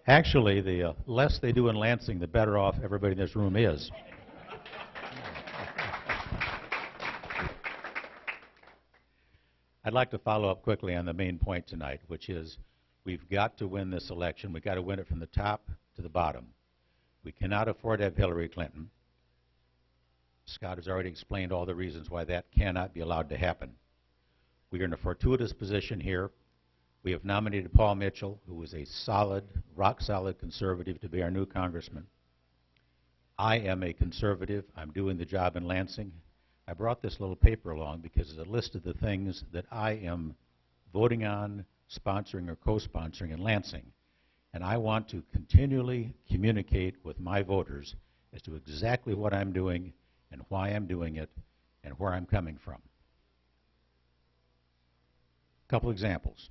Actually, the less they do in Lansing, the better off everybody in this room is. I'd like to follow up quickly on the main point tonight, which is we've got to win this election. We've got to win it from the top to the bottom. We cannot afford to have Hillary Clinton. Scott has already explained all the reasons why that cannot be allowed to happen. We are in a fortuitous position here. We have nominated Paul Mitchell, who is a solid, rock-solid conservative, to be our new congressman. I am a conservative. I'm doing the job in Lansing. I brought this little paper along because it's a list of the things that I am voting on, sponsoring, or co-sponsoring in Lansing. And I want to continually communicate with my voters as to exactly what I'm doing and why I'm doing it and where I'm coming from. A couple examples.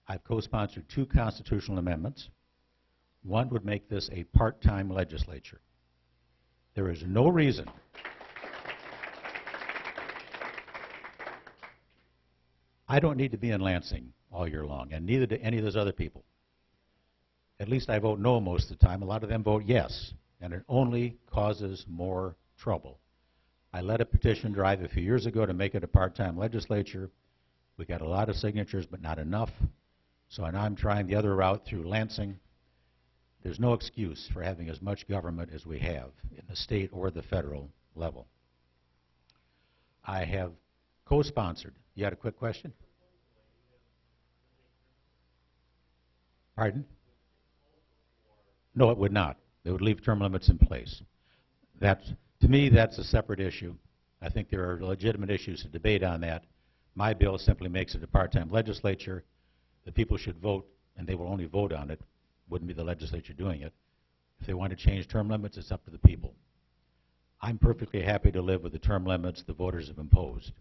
I've co-sponsored 2 constitutional amendments. One would make this a part-time legislature. There is no reason I don't need to be in Lansing all year long, and neither do any of those other people. At least I vote no most of the time. A lot of them vote yes, and it only causes more trouble. I led a petition drive a few years ago to make it a part-time legislature. We got a lot of signatures, but not enough. So now I'm trying the other route through Lansing. There's no excuse for having as much government as we have in the state or the federal level. I have co-sponsored. You had a quick question? Pardon? No, it would not. They would leave term limits in place. To me, that's a separate issue. I think there are legitimate issues to debate on that. My bill simply makes it a part-time legislature. The people should vote, and they will only vote on it. Wouldn't be the legislature doing it. If they want to change term limits, it's up to the people. I'm perfectly happy to live with the term limits the voters have imposed.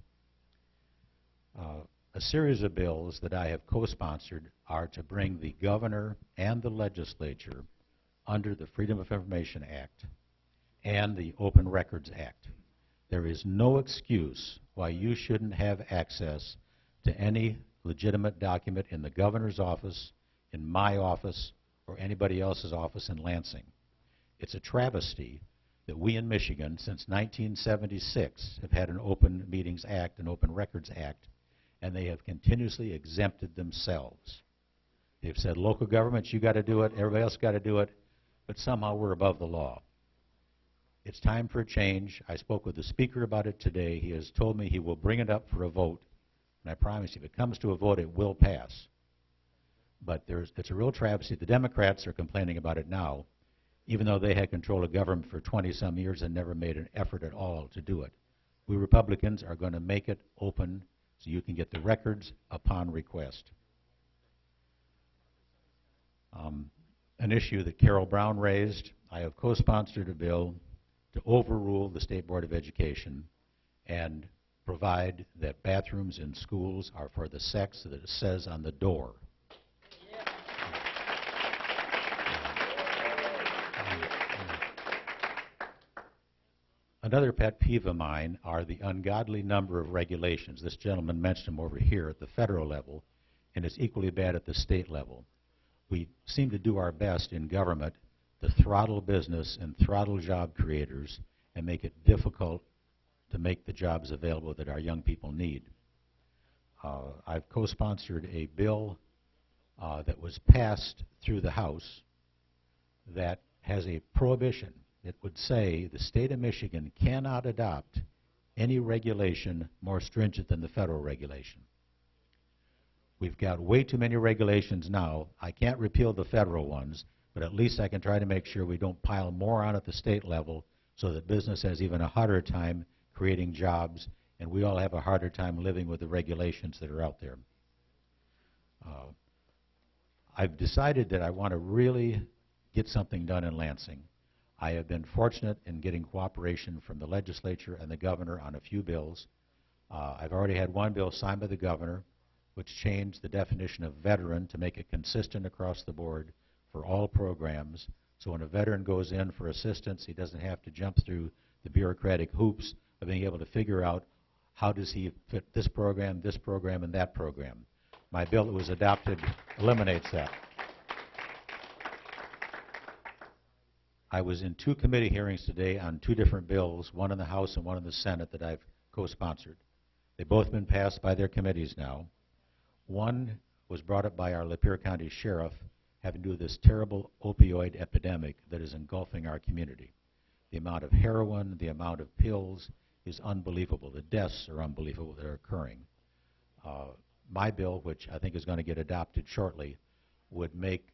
A series of bills that I have co-sponsored are to bring the governor and the legislature under the Freedom of Information Act and the Open Records Act. There is no excuse why you shouldn't have access to any legitimate document in the governor's office, in my office, or anybody else's office in Lansing. It's a travesty that we in Michigan, since 1976, have had an Open Meetings Act, an Open Records Act, and they have continuously exempted themselves. They've said, local governments, you got to do it, everybody else got to do it, but somehow we're above the law. It's time for a change. I spoke with the speaker about it today. He has told me he will bring it up for a vote, and I promise you, if it comes to a vote, it will pass. But it's a real travesty. The Democrats are complaining about it now, even though they had control of government for 20-some years and never made an effort at all to do it. We Republicans are going to make it open so you can get the records upon request. An issue that Carol Brown raised, I have co-sponsored a bill to overrule the State Board of Education and provide that bathrooms in schools are for the sex that it says on the door. Another pet peeve of mine are the ungodly number of regulations. This gentleman mentioned them over here at the federal level, and it's equally bad at the state level. We seem to do our best in government to throttle business and throttle job creators and make it difficult to make the jobs available that our young people need. I've co-sponsored a bill that was passed through the House that has a prohibition. It would say the state of Michigan cannot adopt any regulation more stringent than the federal regulation. We've got way too many regulations now. I can't repeal the federal ones, but at least I can try to make sure we don't pile more on at the state level so that business has even a harder time creating jobs, and we all have a harder time living with the regulations that are out there. I've decided that I want to really get something done in Lansing. I have been fortunate in getting cooperation from the legislature and the governor on a few bills. I've already had one bill signed by the governor, which changed the definition of veteran to make it consistent across the board for all programs. So when a veteran goes in for assistance, he doesn't have to jump through the bureaucratic hoops of being able to figure out how does he fit this program, and that program. My bill that was adopted eliminates that. I was in 2 committee hearings today on 2 different bills, one in the House and one in the Senate that I've co-sponsored. They've both been passed by their committees now. One was brought up by our Lapeer County Sheriff having to do with this terrible opioid epidemic that is engulfing our community. The amount of heroin, the amount of pills is unbelievable. The deaths are unbelievable that are occurring. My bill, which I think is going to get adopted shortly, would make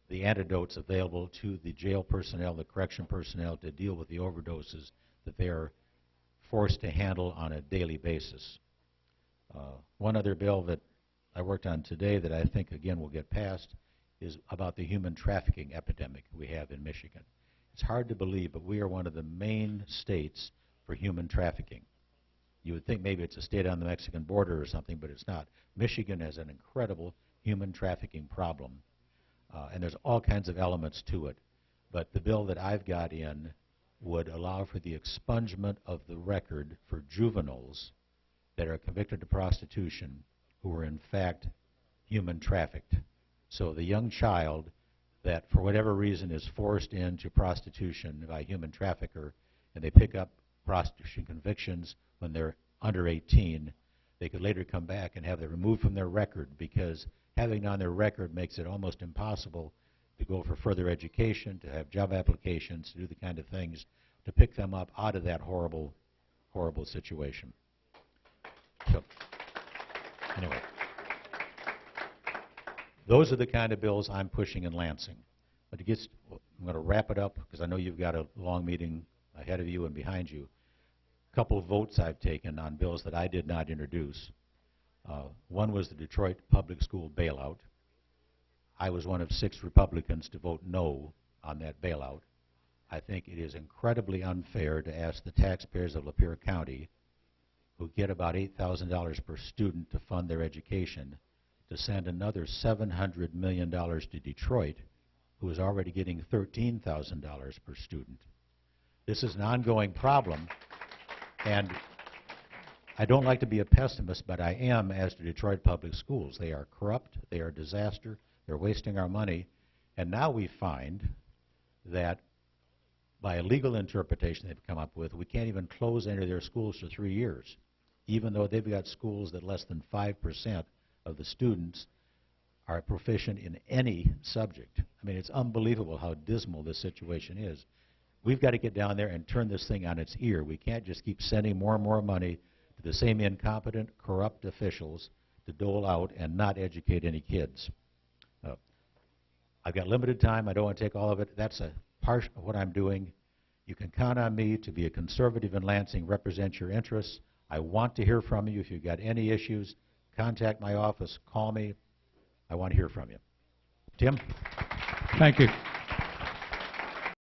the antidotes available to the jail personnel, the correction personnel, to deal with the overdoses that they are forced to handle on a daily basis. One other bill that I worked on today that I think, again, will get passed is about the human trafficking epidemic we have in Michigan. It's hard to believe, but we are one of the main states for human trafficking. You would think maybe it's a state on the Mexican border or something, but it's not. Michigan has an incredible human trafficking problem, and there's all kinds of elements to it. But the bill that I've got in would allow for the expungement of the record for juveniles that are convicted of prostitution who are in fact human trafficked. So the young child that for whatever reason is forced into prostitution by a human trafficker, and they pick up prostitution convictions when they're under 18, they could later come back and have that removed from their record, because having it on their record makes it almost impossible to go for further education, to have job applications, to do the kind of things to pick them up out of that horrible, horrible situation. So, anyway, those are the kind of bills I'm pushing in Lansing. But I'm going to wrap it up because I know you've got a long meeting ahead of you and behind you. A couple of votes I've taken on bills that I did not introduce. One was the Detroit public school bailout. I was one of 6 Republicans to vote no on that bailout. I think it is incredibly unfair to ask the taxpayers of Lapeer County, who get about $8,000 per student to fund their education, to send another $700 million to Detroit, who is already getting $13,000 per student. This is an ongoing problem, and I don't like to be a pessimist, but I am as to Detroit public schools. They are corrupt, they are a disaster, they're wasting our money, and now we find that by a legal interpretation they've come up with, we can't even close any of their schools for 3 years, even though they've got schools that less than 5% of the students are proficient in any subject. I mean, it's unbelievable how dismal this situation is. We've got to get down there and turn this thing on its ear. We can't just keep sending more and more money to the same incompetent, corrupt officials to dole out and not educate any kids. I've got limited time. I don't want to take all of it. That's a part of what I'm doing. You can count on me to be a conservative in Lansing, represent your interests. I want to hear from you. If you've got any issues, contact my office, call me. I want to hear from you. Tim? Thank you.